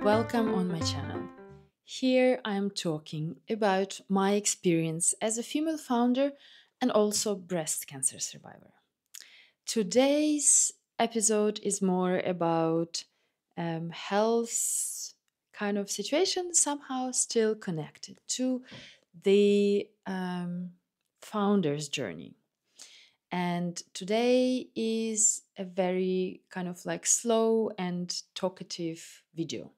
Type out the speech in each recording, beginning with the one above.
Welcome on my channel. Here I am talking about my experience as a female founder and also breast cancer survivor. Today's episode is more about health kind of situation, somehow still connected to the founder's journey. And today is a very kind of like slow and talkative video.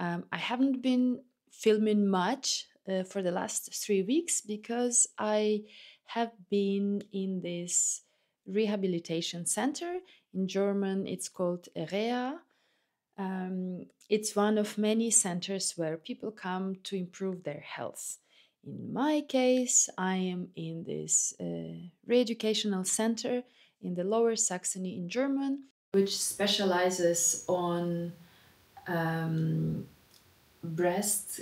I haven't been filming much for the last 3 weeks because I have been in this rehabilitation center. In German, it's called Reha. It's one of many centers where people come to improve their health. In my case, I am in this re-educational center in the Lower Saxony in German, which specializes on breast.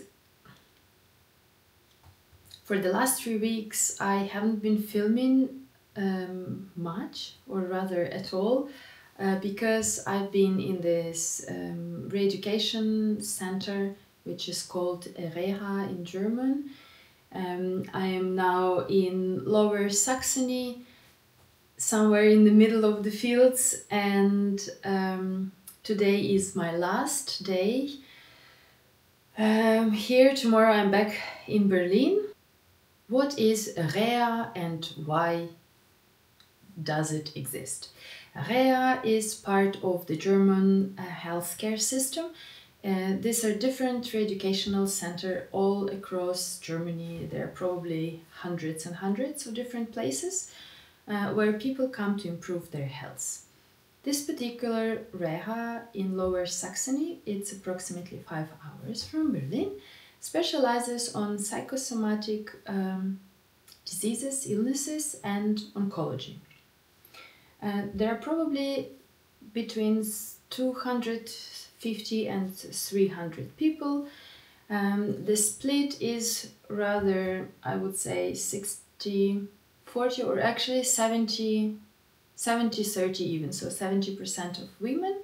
For the last 3 weeks, I haven't been filming much, or rather at all, because I've been in this re-education center, which is called Reha in German. I am now in Lower Saxony, somewhere in the middle of the fields, and today is my last day. Here, tomorrow I'm back in Berlin. What is Reha and why does it exist? Reha is part of the German healthcare system. These are different re-educational centers all across Germany. There are probably hundreds and hundreds of different places where people come to improve their health. This particular Reha in Lower Saxony, it's approximately 5 hours from Berlin, specializes on psychosomatic diseases, illnesses, and oncology. There are probably between 250 and 300 people. The split is rather, I would say, 60-40, or actually 70-30 even, so 70% of women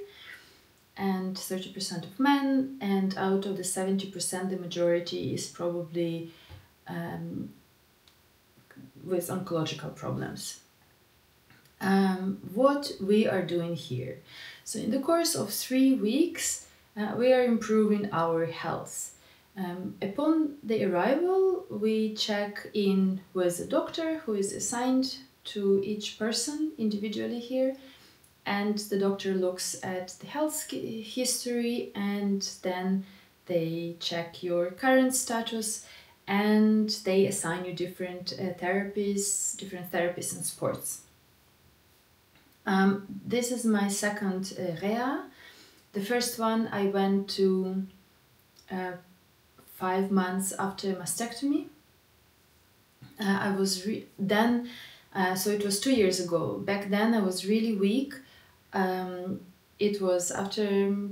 and 30% of men, and out of the 70%, the majority is probably with oncological problems. What we are doing here. So in the course of 3 weeks, we are improving our health. Upon the arrival, we check in with a doctor who is assigned to each person individually here, and the doctor looks at the health history, and then they check your current status, and they assign you different therapies and sports. This is my second Reha. The first one I went to 5 months after mastectomy. So it was 2 years ago. Back then I was really weak. It was after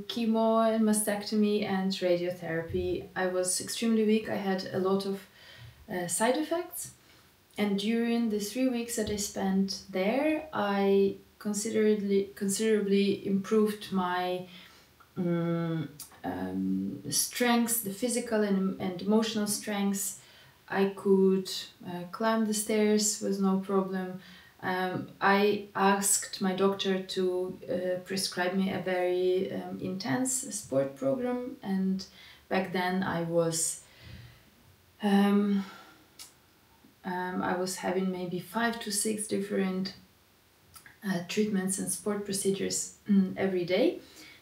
chemo and mastectomy and radiotherapy. I was extremely weak. I had a lot of side effects. And during the 3 weeks that I spent there, I considerably improved my strengths, the physical and emotional strengths. I could climb the stairs with no problem. I asked my doctor to prescribe me a very intense sport program, and back then I was having maybe 5 to 6 different treatments and sport procedures every day.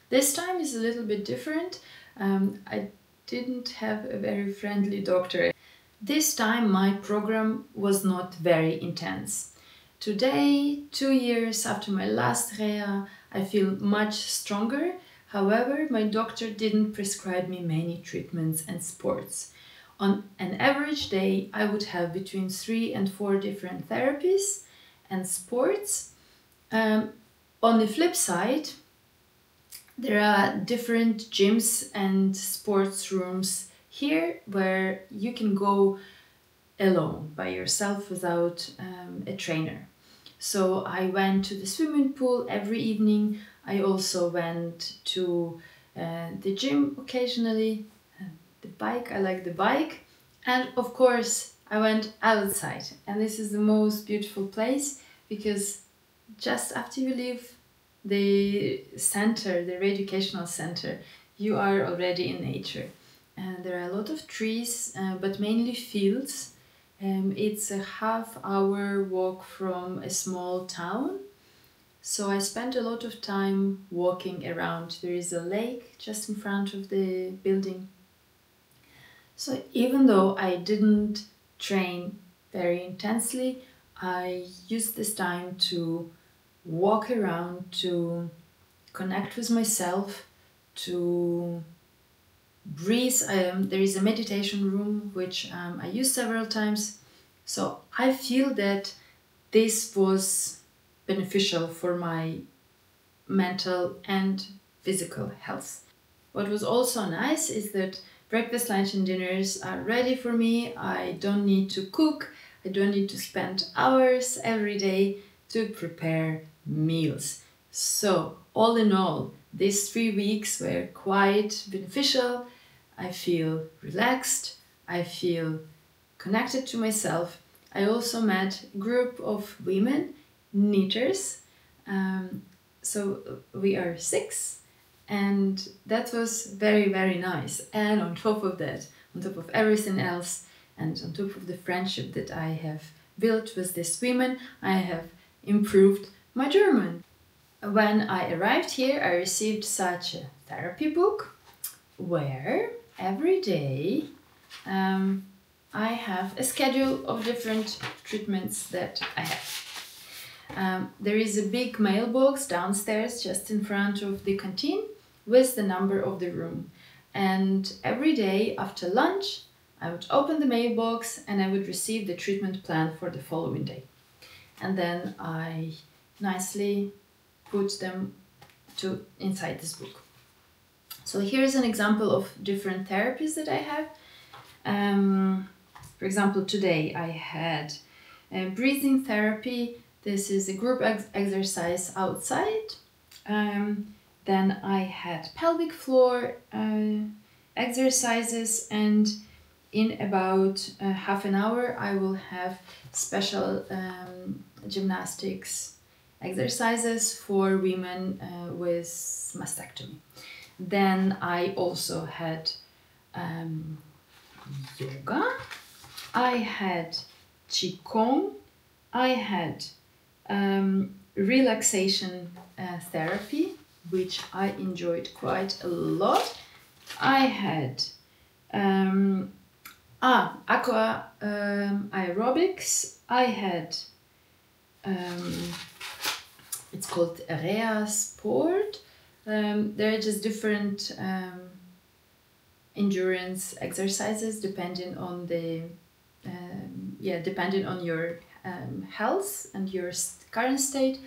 This time is a little bit different. I didn't have a very friendly doctor. This time my program was not very intense. Today, 2 years after my last Reha, I feel much stronger. However, my doctor didn't prescribe me many treatments and sports. On an average day, I would have between 3 and 4 different therapies and sports. On the flip side, there are different gyms and sports rooms here where you can go alone by yourself without a trainer. So I went to the swimming pool every evening. I also went to the gym occasionally. The bike, I like the bike. And of course, I went outside. And this is the most beautiful place because just after you leave the center, the re-educational center, you are already in nature. And there are a lot of trees, but mainly fields. It's a half-hour walk from a small town. So I spent a lot of time walking around. There is a lake just in front of the building. So even though I didn't train very intensely, I used this time to walk around, to connect with myself, to breathe. There is a meditation room which I use several times. So I feel that this was beneficial for my mental and physical health. What was also nice is that breakfast, lunch and dinners are ready for me. I don't need to cook. I don't need to spend hours every day to prepare meals. So all in all, these 3 weeks were quite beneficial. I feel relaxed. I feel connected to myself. I also met a group of women, knitters. So we are 6. And that was very, very nice. And on top of that, on top of everything else, and on top of the friendship that I have built with these women, I have improved my German. When I arrived here, I received such a therapy book where every day I have a schedule of different treatments that I have. There is a big mailbox downstairs just in front of the canteen with the number of the room. And every day after lunch, I would open the mailbox and I would receive the treatment plan for the following day. And then I nicely put them inside this book. So here's an example of different therapies that I have. For example, today I had breathing therapy. This is a group exercise outside. Then I had pelvic floor exercises, and in about half an hour I will have special gymnastics exercises for women with mastectomy. Then I also had yoga, I had qigong, I had relaxation therapy, which I enjoyed quite a lot. I had aqua aerobics. I had it's called Reha sport. There are just different endurance exercises depending on the depending on your health and your current state.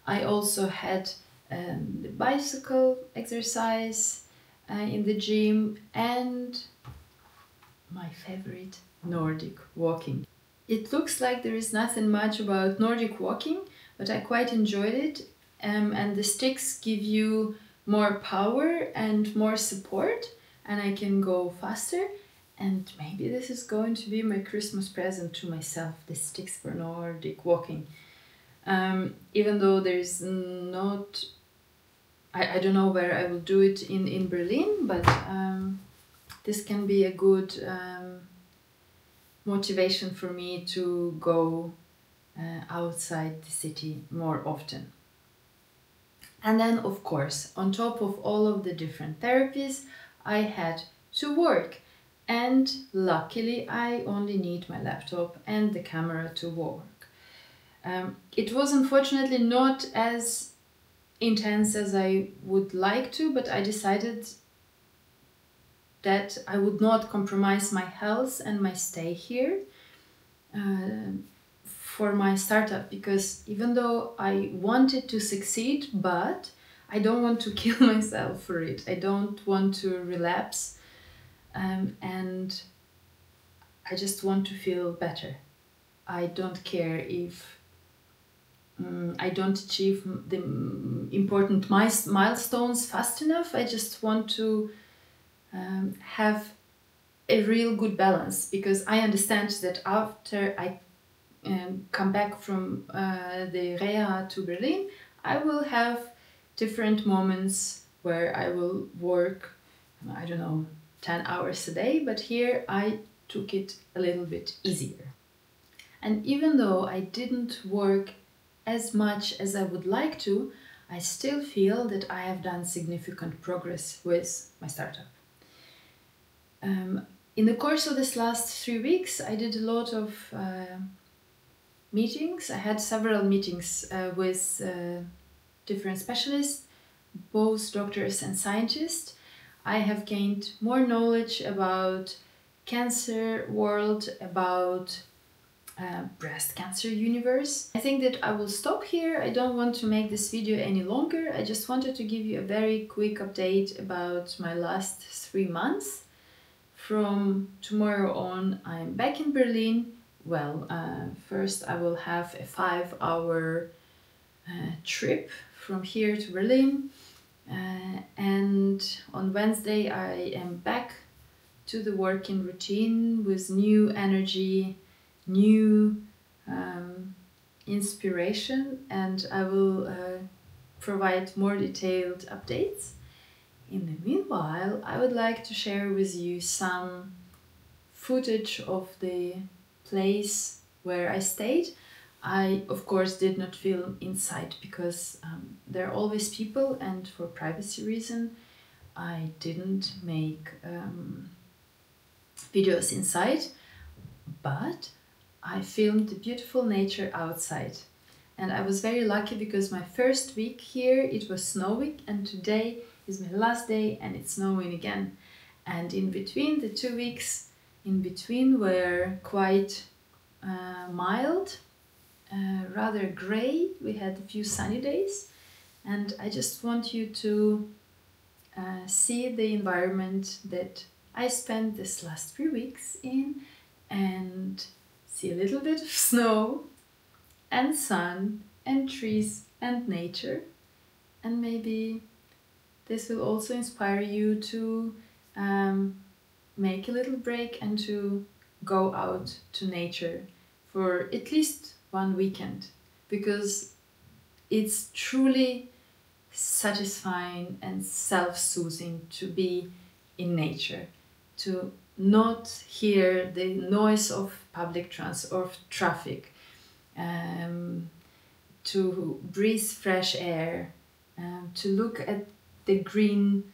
I also had the bicycle exercise in the gym, and my favorite, Nordic walking. It looks like there is nothing much about Nordic walking, but I quite enjoyed it, and the sticks give you more power and more support. and I can go faster. And maybe this is going to be my Christmas present to myself, the sticks for Nordic walking. Even though there's not, I don't know where I will do it in Berlin, but this can be a good motivation for me to go outside the city more often. And then, of course, on top of all of the different therapies, I had to work. And luckily, I only need my laptop and the camera to work. It was unfortunately not as intense as I would like to, but I decided that I would not compromise my health and my stay here for my startup, because even though I wanted to succeed, but I don't want to kill myself for it. I don't want to relapse, and I just want to feel better. I don't care if I don't achieve the important milestones fast enough. I just want to have a real good balance, because I understand that after I come back from the Reha to Berlin, I will have different moments where I will work, I don't know, 10 hours a day, but here I took it a little bit easier. And even though I didn't work as much as I would like to, I still feel that I have done significant progress with my startup. In the course of this last 3 weeks, I did a lot of meetings. I had several meetings with different specialists, both doctors and scientists. I have gained more knowledge about cancer world, about breast cancer universe. I think that I will stop here. I don't want to make this video any longer. I just wanted to give you a very quick update about my last 3 months. From tomorrow on, I'm back in Berlin. Well, first I will have a 5-hour trip from here to Berlin. And on Wednesday I am back to the working routine with new energy, new inspiration, and I will provide more detailed updates. In the meanwhile, I would like to share with you some footage of the place where I stayed. I, of course, did not film inside because there are always people, and for privacy reason, I didn't make videos inside, but I filmed the beautiful nature outside. And I was very lucky because my first week here, it was snowing, and today is my last day and it's snowing again. And in between, the 2 weeks in between were quite mild, rather gray. We had a few sunny days, and I just want you to see the environment that I spent this last 3 weeks in, and see a little bit of snow and sun and trees and nature. And maybe this will also inspire you to make a little break and to go out to nature for at least one weekend, because it's truly satisfying and self-soothing to be in nature, to not hear the noise of public transport or traffic, to breathe fresh air, to look at the green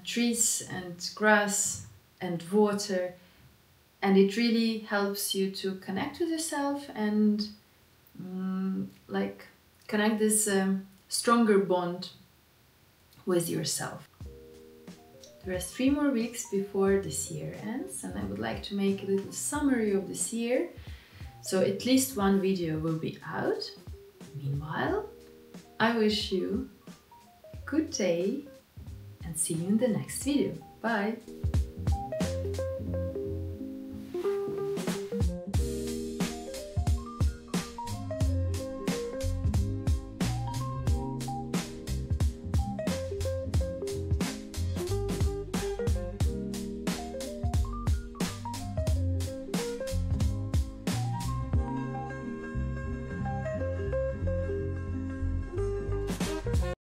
trees and grass and water, and it really helps you to connect with yourself and like connect this stronger bond with yourself. There are 3 more weeks before this year ends, and I would like to make a little summary of this year, so at least one video will be out. Meanwhile, I wish you a good day and see you in the next video. Bye!